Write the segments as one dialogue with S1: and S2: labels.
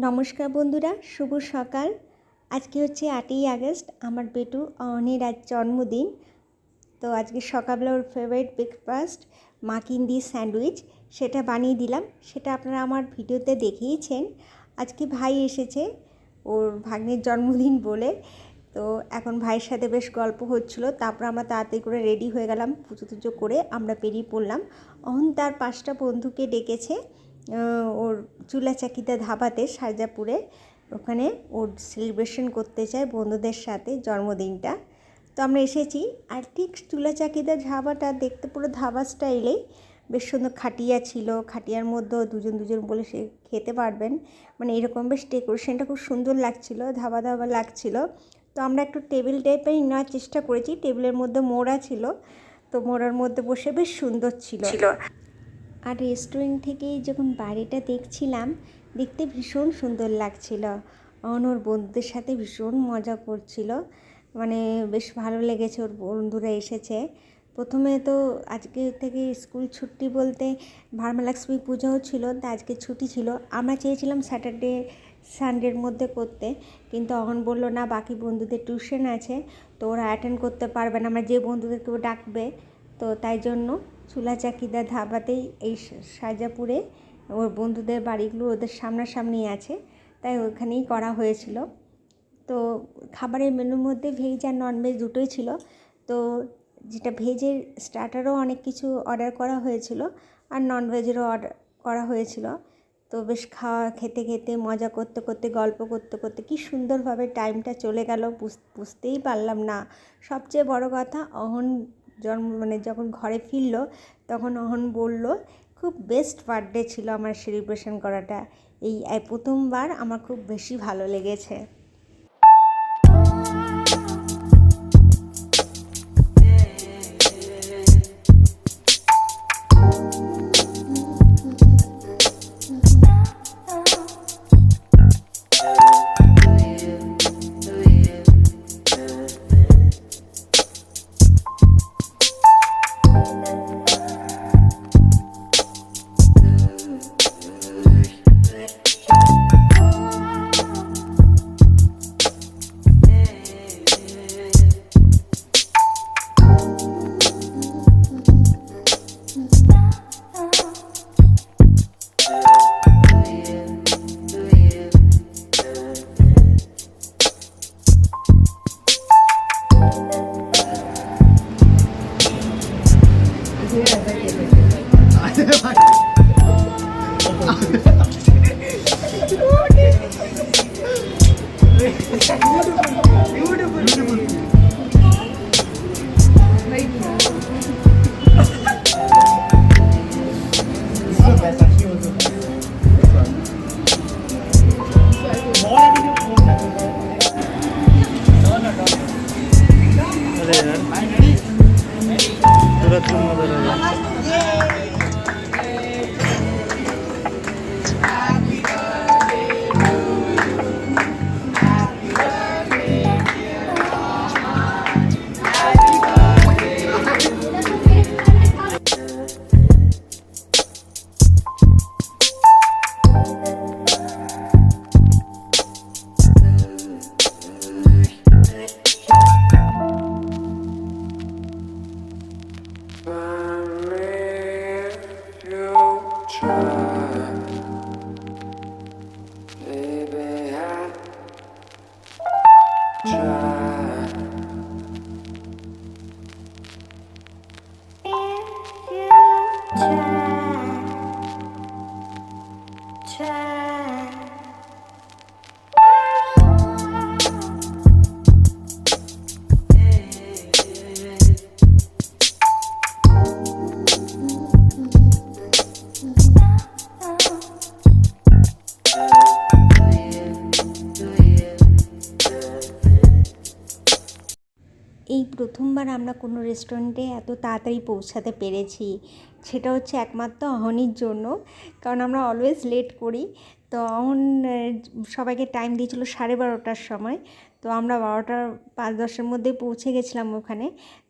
S1: নমস্কার বন্ধুরা, শুভ সকাল। আজকে হচ্ছে 8ই আগস্ট, আমার বেটু অহনের আজ জন্মদিন। তো আজকে সকালবেলা ওর ফেভারিট ব্রেকফাস্ট মাকিন দি স্যান্ডউইচ সেটা বানিয়ে দিলাম। সেটা আপনারা আমার ভিডিওতে দেখেইছেন। আজকে ভাই এসেছে ওর ভাগ্নের জন্মদিন বলে, তো এখন ভাইয়ের সাথে বেশ গল্প হচ্ছিল। তারপর আমরা তাড়াতাড়ি করে রেডি হয়ে গেলাম, পুজো টুজো করে আমরা বেরিয়ে পড়লাম। অহন তার 5টা বন্ধুকে ডেকেছে ওর চুলাচাকিদা ধাবাতে সারজাপুরে, ওখানে ওর সেলিব্রেশন করতে চায় বন্ধুদের সাথে জন্মদিনটা। তো আমরা এসেছি। আর ঠিক চুলাচাকিদা ধাবাটা দেখতে পুরো ধাবা স্টাইলেই, বেশ সুন্দর খাটিয়া ছিল, খাটিয়ার মধ্যেও দুজন বলে সে খেতে পারবেন, মানে এরকম বেশ ডেকোরেশনটা খুব সুন্দর লাগছিল, ধাবা ধাবা লাগছিল। তো আমরা একটু টেবিল টাইপের নেওয়ার চেষ্টা করেছি, টেবিলের মধ্যে মোড়া ছিল, তো মোড়ার মধ্যে বসে বেশ সুন্দর ছিল। আর রেস্টুরেন্ট থেকে যখন বাড়িটা দেখছিলাম, দেখতে ভীষণ সুন্দর লাগছিল। ওর বন্ধুদের সাথে ভীষণ মজা করছিল, মানে বেশ ভালো লেগেছে, ওর বন্ধুরা এসেছে। প্রথমে তো আজকে থেকে স্কুল ছুটি বলতে ভারমালক্ষ্মী পুজোও ছিল, তা আজকে ছুটি ছিল। আমরা চেয়েছিলাম স্যাটারডে সানডের মধ্যে করতে, কিন্তু অহন বললো না, বাকি বন্ধুদের টিউশন আছে, তো ওরা অ্যাটেন্ড করতে পারবে না, আমরা যে বন্ধুদেরকে ডাকবে। তো তাই জন্য চুলাচাকিদা ধাবাতেই এই সারজাপুরে ওর বন্ধুদের বাড়িগুলো ওদের সামনাসামনি আছে, তাই ওখানেই করা হয়েছিল। তো খাবারের মেনুর মধ্যে ভেজ আর ননভেজ দুটোই ছিল। তো যেটা ভেজের স্টার্টারও অনেক কিছু অর্ডার করা হয়েছিল, আর ননভেজেরও অর্ডার করা হয়েছিল। তো বেশ খেতে খেতে মজা করতে করতে গল্প করতে করতে কী সুন্দরভাবে টাইমটা চলে গেল, বুঝতেই পারলাম না। সবচেয়ে বড় কথা, অহন যখন ঘরে ফিরল, তখন অহন বলল, খুব বেস্ট বার্থডে ছিল আমার সেলিব্রেশন করাটা, এই প্রথমবার আমার খুব বেশি ভালো লেগেছে। এই প্রথমবার আমরা কোনো রেস্টুরেন্টে এত তাড়াতাড়ি পৌঁছাতে পেরেছি, সেটা হচ্ছে একমাত্র অহনির জন্য, কারণ আমরা অলওয়েজ লেট করি। তো অহন সবাইকে টাইম দিয়েছিল 12:30টার সময়। তো আমরা 12টা 5-10-এর মধ্যে পৌঁছে গেছিলাম ওখানে।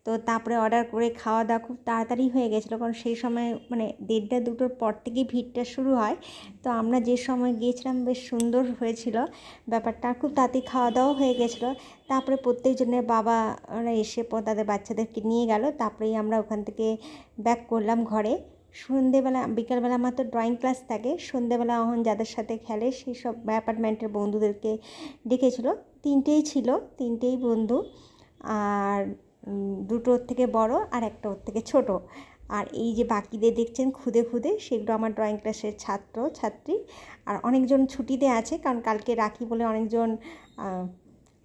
S1: তো তারপরে অর্ডার করে খাওয়া দাওয়া খুব তাড়াতাড়ি হয়ে গেছিলো, কারণ সেই সময় মানে 1:30-2টোর পর থেকেই ভিড়টা শুরু হয়। তো আমরা যে সময় গিয়েছিলাম বেশ সুন্দর হয়েছিল ব্যাপারটা, খুব তাড়াতাড়ি খাওয়া দাওয়া হয়ে গেছিলো। তারপরে প্রত্যেকজনের বাবারা এসে তাদের বাচ্চাদেরকে নিয়ে গেল। তারপরেই আমরা ওখান থেকে ব্যাক করলাম ঘরে। সন্ধেবেলা বিকালবেলা আমার তো ড্রয়িং ক্লাস থাকে, সন্ধেবেলা অহন যাদের সাথে খেলে সেই সব অ্যাপার্টমেন্টের বন্ধুদেরকে ডেকেছিল। 3টেই ছিল, 3টেই বন্ধু, আর 2টো ওর থেকে বড় আর একটা ওর থেকে ছোট। আর এই যে বাকিদের দেখছেন খুদে খুদে, সেগুলো আমার ড্রয়িং ক্লাসের ছাত্র ছাত্রী। আর অনেকজন ছুটিতে আছে, কারণ কালকে রাখি বলে অনেকজন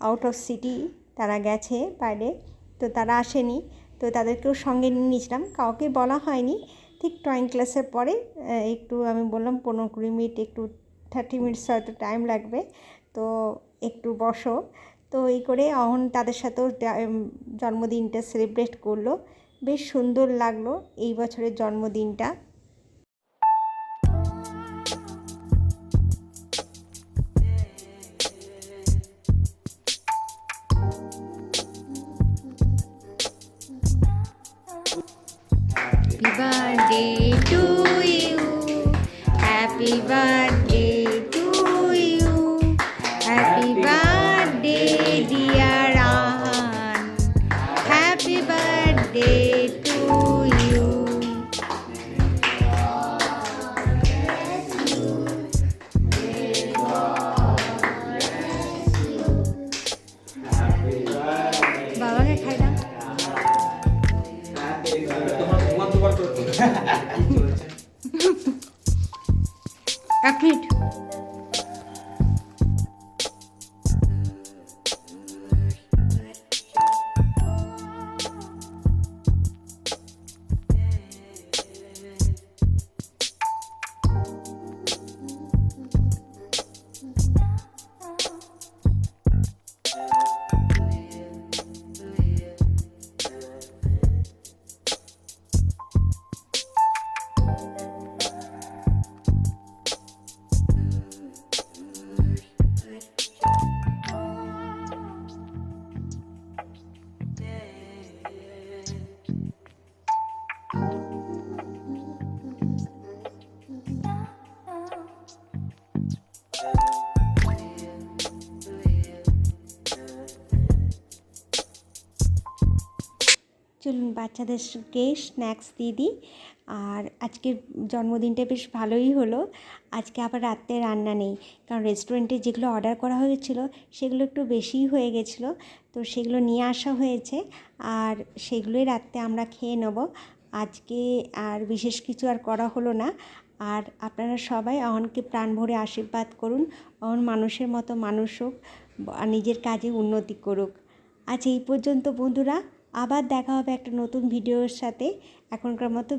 S1: আউট অফ সিটি তারা গেছে বাইরে, তো তারা আসেনি। তো তাদেরকেও সঙ্গে নিয়ে নিয়েছিলাম, কাউকে বলা হয়নি। ঠিক ড্রয়িং ক্লাসের পরে একটু আমি বললাম 15-20 মিনিট, একটু 30 মিনিটস হয়তো টাইম লাগবে, তো একটু বসো। তো এই করে অহন তাদের সাথেও জন্মদিনটা সেলিব্রেট করলো। বেশ সুন্দর লাগলো এই বছরের জন্মদিনটা। Happy birthday to you, happy birthday to you, happy birthday dear Ahan, happy birthday to you. বাবাকে খাই দাও। এক মিনিট। চলুন বাচ্চাদেরকে স্ন্যাক্স দিয়ে দিই। আর আজকের জন্মদিনটা বেশ ভালোই হলো। আজকে আবার রাত্রে রান্না নেই, কারণ রেস্টুরেন্টে যেগুলো অর্ডার করা হয়েছিল সেগুলো একটু বেশিই হয়ে গেছিলো, তো সেগুলো নিয়ে আসা হয়েছে, আর সেগুলোই রাত্রে আমরা খেয়ে নেব। আজকে আর বিশেষ কিছু আর করা হলো না। আর আপনারা সবাই অহনকে প্রাণ ভরে আশীর্বাদ করুন, অহন মানুষের মতো মানুষ হোক আর নিজের কাজে উন্নতি করুক। আজ এই পর্যন্ত বন্ধুরা, আবার দেখা হবে একটা নতুন ভিডিওর সাথে। এখনকার মতো